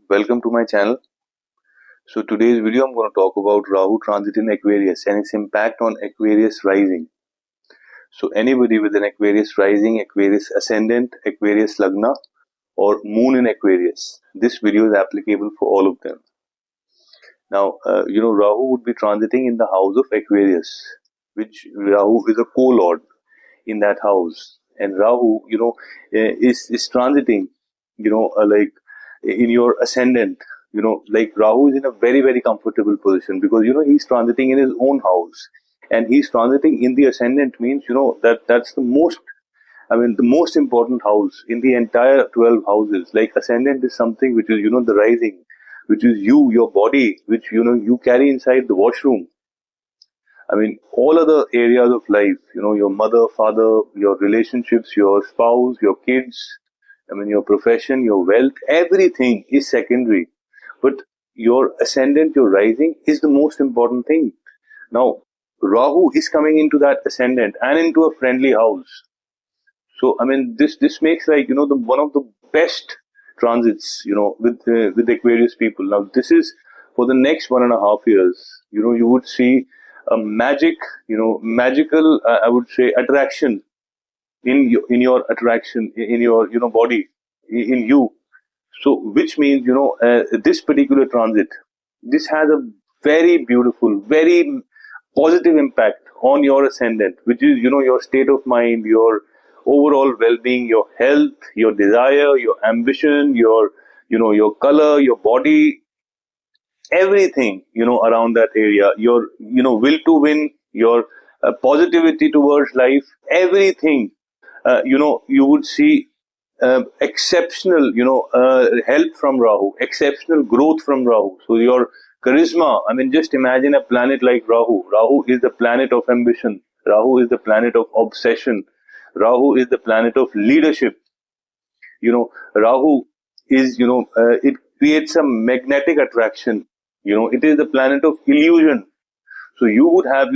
Welcome to my channel. So today's video I'm going to talk about Rahu transit in Aquarius and its impact on Aquarius rising. So anybody with an Aquarius rising, Aquarius ascendant, Aquarius lagna or moon in Aquarius, this video is applicable for all of them. Now, Rahu would be transiting in the house of Aquarius, which Rahu is a co-lord in that house. And Rahu, is transiting, like in your ascendant, like Rahu is in a very, very comfortable position because, he's transiting in his own house and he's transiting in the ascendant means, that's the most important house in the entire 12 houses. Like ascendant is something which is, the rising, which is you, your body, which, you carry inside the washroom. All other areas of life, your mother, father, your relationships, your spouse, your kids, your profession, your wealth, everything is secondary. But your ascendant, your rising is the most important thing. Now, Rahu is coming into that ascendant and into a friendly house. So, this makes like, the one of the best transits, with Aquarius people. Now, this is for the next 1.5 years. You would see a magical, I would say, attraction in your attraction in your body in you. So, which means this particular transit, this has a very beautiful, very positive impact on your ascendant, which is your state of mind, your overall well-being, your health, your desire, your ambition, your color, your body, everything around that area, your will to win, your positivity towards life, everything. You would see exceptional help from Rahu, exceptional growth from Rahu. So your charisma, just imagine a planet like Rahu is the planet of ambition, Rahu is the planet of obsession, Rahu is the planet of leadership. Rahu is, it creates a magnetic attraction. It is the planet of illusion. So you would have,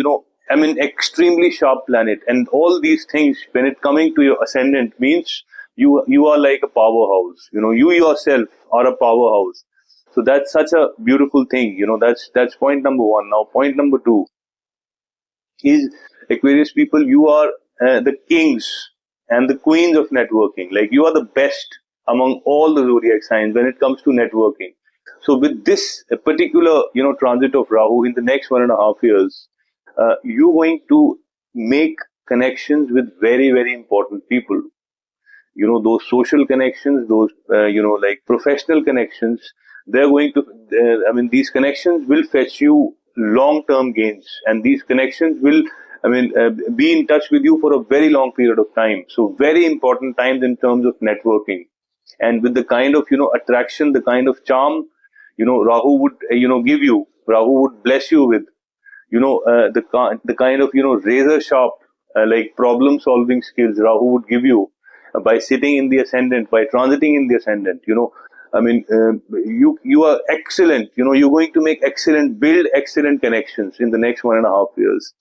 extremely sharp planet, and all these things when it coming to your ascendant means you are like a powerhouse. You yourself are a powerhouse. So that's such a beautiful thing. That's point number one. Now, point number two is Aquarius people, you are the kings and the queens of networking. Like you are the best among all the zodiac signs when it comes to networking. So with this particular, transit of Rahu in the next 1.5 years, you're going to make connections with very, very important people. Those social connections, those, like professional connections, they're going to, these connections will fetch you long-term gains, and these connections will, be in touch with you for a very long period of time. So very important times in terms of networking. And with the kind of, attraction, the kind of charm, Rahu would, give you, Rahu would bless you with, the kind of, razor sharp, like problem solving skills Rahu would give you by sitting in the ascendant, by transiting in the ascendant. You are excellent. You're going to make excellent, build excellent connections in the next 1.5 years.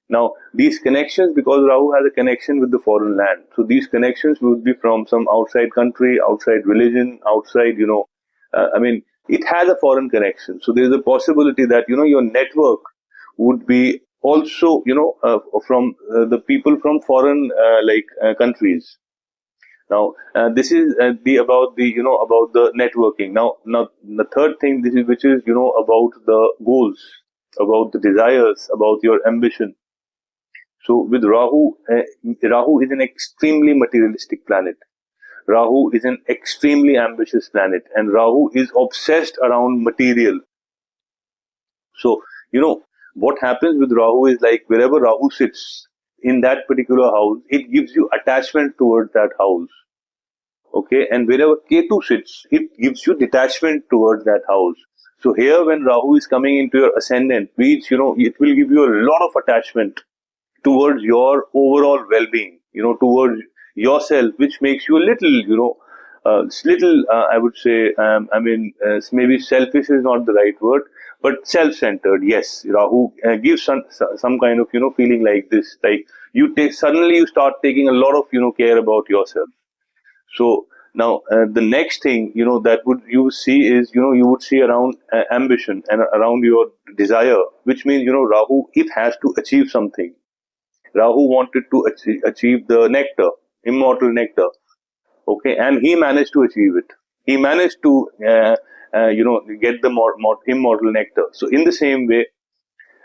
Now, these connections, because Rahu has a connection with the foreign land, so these connections would be from some outside country, outside religion, outside, it has a foreign connection. So there's a possibility that, your network would be also, from the people from foreign, countries. Now, this is the about the about the networking. Now the third thing, this is which is about the goals, about the desires, about your ambition. So with Rahu, Rahu is an extremely materialistic planet. Rahu is an extremely ambitious planet, and Rahu is obsessed around material. So, what happens with Rahu is like wherever Rahu sits in that particular house, it gives you attachment towards that house. Okay, and wherever Ketu sits, it gives you detachment towards that house. So here, when Rahu is coming into your ascendant, which it will give you a lot of attachment towards your overall well-being, towards yourself, which makes you a little, I would say, maybe selfish is not the right word, but self-centered. Yes, Rahu gives some kind of, feeling like this, like suddenly you start taking a lot of, care about yourself. So Now, the next thing, that would you see is, you would see around ambition and around your desire, which means, Rahu, it has to achieve something. Rahu wanted to achieve the nectar, immortal nectar. Okay, and he managed to achieve it. He managed to, get the immortal nectar. So, in the same way,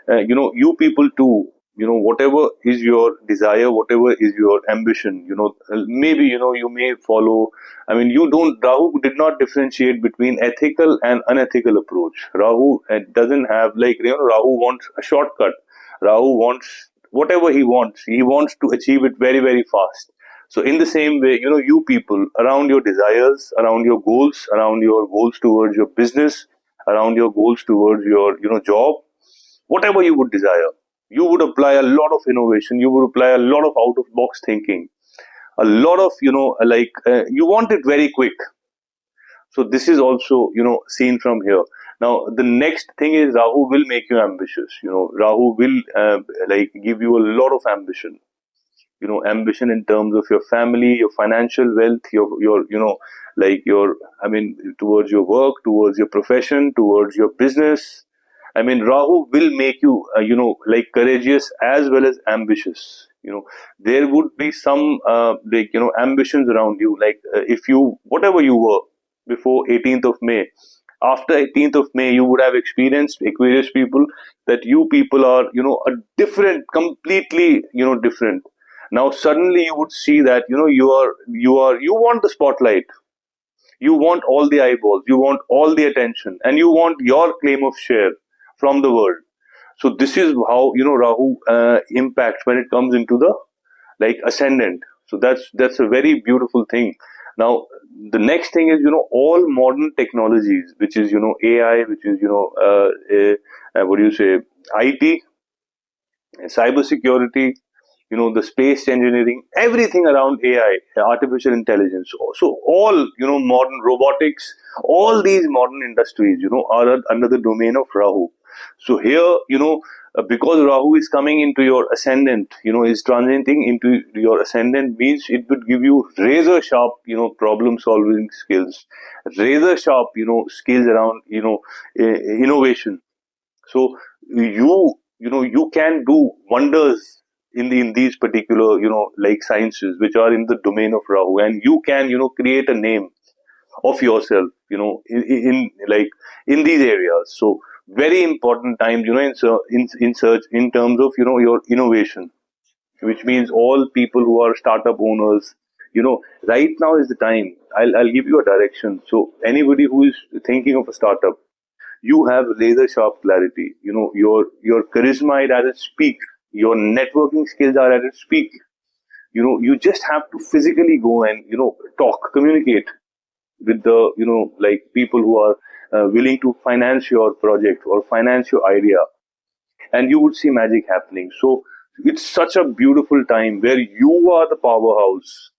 you people too, whatever is your desire, whatever is your ambition, maybe, you may follow. I mean, Rahu did not differentiate between ethical and unethical approach. Rahu doesn't have, like, Rahu wants a shortcut. Rahu wants whatever he wants to achieve it very, very fast. So in the same way, you people, around your desires, around your goals, around your goals towards your business, around your goals towards your, job, whatever you would desire, you would apply a lot of innovation, you would apply a lot of out of box thinking, a lot of, you want it very quick. So this is also, seen from here. Now, the next thing is Rahu will make you ambitious. Rahu will give you a lot of ambition. Ambition in terms of your family, your financial wealth, your your, I mean, towards your work, towards your profession, towards your business. I mean, Rahu will make you, courageous as well as ambitious. There would be some, ambitions around you. Like, if you, whatever you were before 18th of May, after 18th of May, you would have experienced, Aquarius people, that you people are, a different, completely, different. Now, suddenly you would see that, you want the spotlight. You want all the eyeballs, you want all the attention, and you want your claim of share from the world. So this is how, Rahu impacts when it comes into the, ascendant. So that's a very beautiful thing. Now, the next thing is, all modern technologies, which is, AI, which is, what do you say, IT, cyber security, the space engineering, everything around AI, artificial intelligence. So all, modern robotics, all these modern industries, are under the domain of Rahu. So here, because Rahu is coming into your ascendant, is transiting into your ascendant, means it would give you razor sharp, problem solving skills, razor sharp, skills around, innovation. So you can do wonders in these particular, sciences which are in the domain of Rahu, and you can, create a name of yourself, in these areas. So very important times, in search, in terms of, your innovation, which means all people who are startup owners, right now is the time. I'll give you a direction. So anybody who is thinking of a startup, you have laser sharp clarity. Your charisma is at its peak. Your networking skills are at its peak. You just have to physically go and, talk, communicate with the, people who are willing to finance your project or finance your idea, and you would see magic happening. So it's such a beautiful time where you are the powerhouse.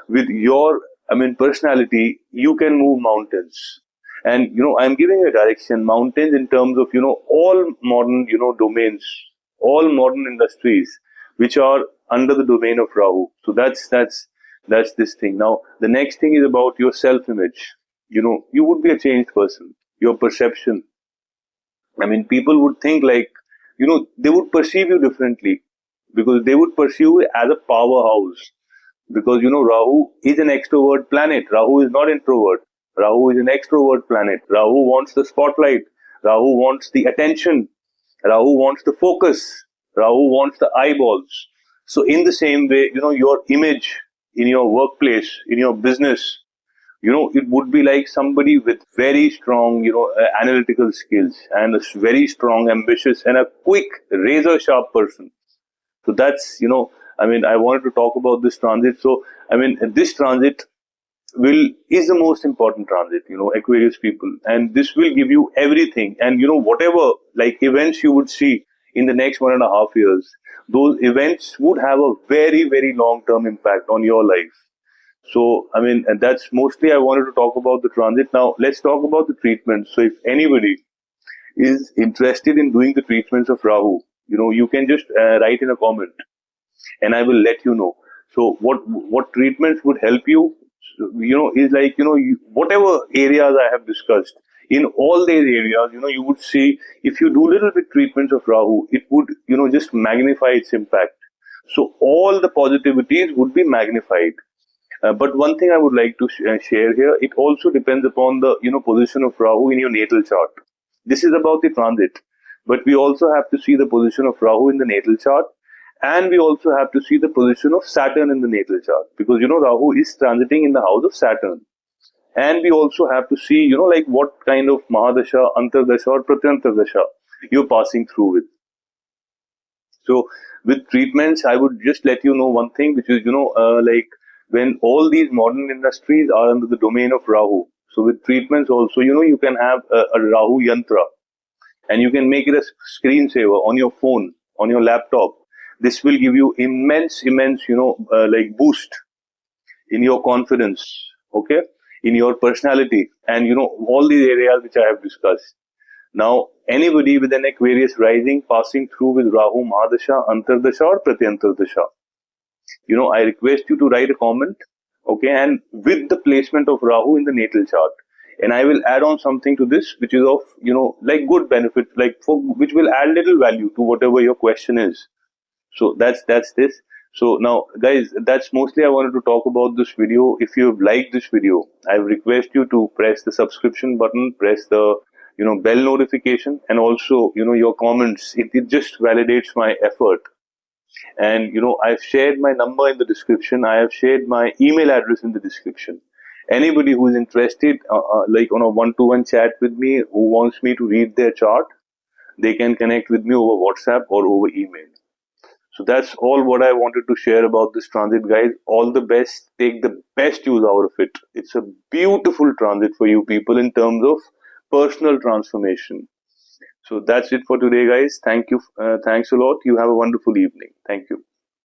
With your, I mean, personality, you can move mountains. And, I'm giving a direction, mountains in terms of, all modern, domains, all modern industries, which are under the domain of Rahu. So that's this thing. Now, the next thing is about your self-image. You would be a changed person. Your perception. I mean, people would think like, they would perceive you differently, because they would perceive you as a powerhouse. Because, Rahu is an extrovert planet. Rahu is not introvert. Rahu is an extrovert planet. Rahu wants the spotlight. Rahu wants the attention. Rahu wants the focus. Rahu wants the eyeballs. So in the same way, your image in your workplace, in your business, it would be like somebody with very strong, analytical skills, and a very strong, ambitious, and a quick, razor sharp person. So that's, I mean, I wanted to talk about this transit. So, I mean, this transit is the most important transit, Aquarius people, and this will give you everything. And, whatever, events you would see in the next 1.5 years, those events would have a very, very long term impact on your life. So, I mean, and that's mostly I wanted to talk about the transit. Now, let's talk about the treatment. So, if anybody is interested in doing the treatments of Rahu, you can just write in a comment, and I will let you know. So, what treatments would help you? is like, whatever areas I have discussed, in all these areas, you would see if you do little bit treatments of Rahu, it would, just magnify its impact. So all the positivities would be magnified. But one thing I would like to share here, it also depends upon the, position of Rahu in your natal chart. This is about the transit, but we also have to see the position of Rahu in the natal chart, and we also have to see the position of Saturn in the natal chart, because Rahu is transiting in the house of Saturn. And we also have to see, like what kind of Mahadasha, Antardasha or Pratyantardasha you're passing through with. So with treatments, I would just let you know one thing, which is, like when all these modern industries are under the domain of Rahu. So with treatments also, you can have a Rahu Yantra, and you can make it a screensaver on your phone, on your laptop. This will give you immense, like boost in your confidence, okay, in your personality, and all these areas which I have discussed. Now, anybody with an Aquarius rising passing through with Rahu Mahadasha, Antardasha or Pratyantardasha, I request you to write a comment, okay, and with the placement of Rahu in the natal chart. And I will add on something to this, which is of, like good benefit, like which will add little value to whatever your question is. So that's this. So now, guys, that's mostly I wanted to talk about this video. If you have liked this video, I request you to press the subscription button, press the bell notification, and also your comments. It just validates my effort. And I've shared my number in the description. I have shared my email address in the description. Anybody who is interested, like on a one-to-one chat with me, who wants me to read their chart, they can connect with me over WhatsApp or over email. So that's all what I wanted to share about this transit, guys. All the best. Take the best use out of it. It's a beautiful transit for you people in terms of personal transformation. So that's it for today, guys. Thank you. Thanks a lot. You have a wonderful evening. Thank you.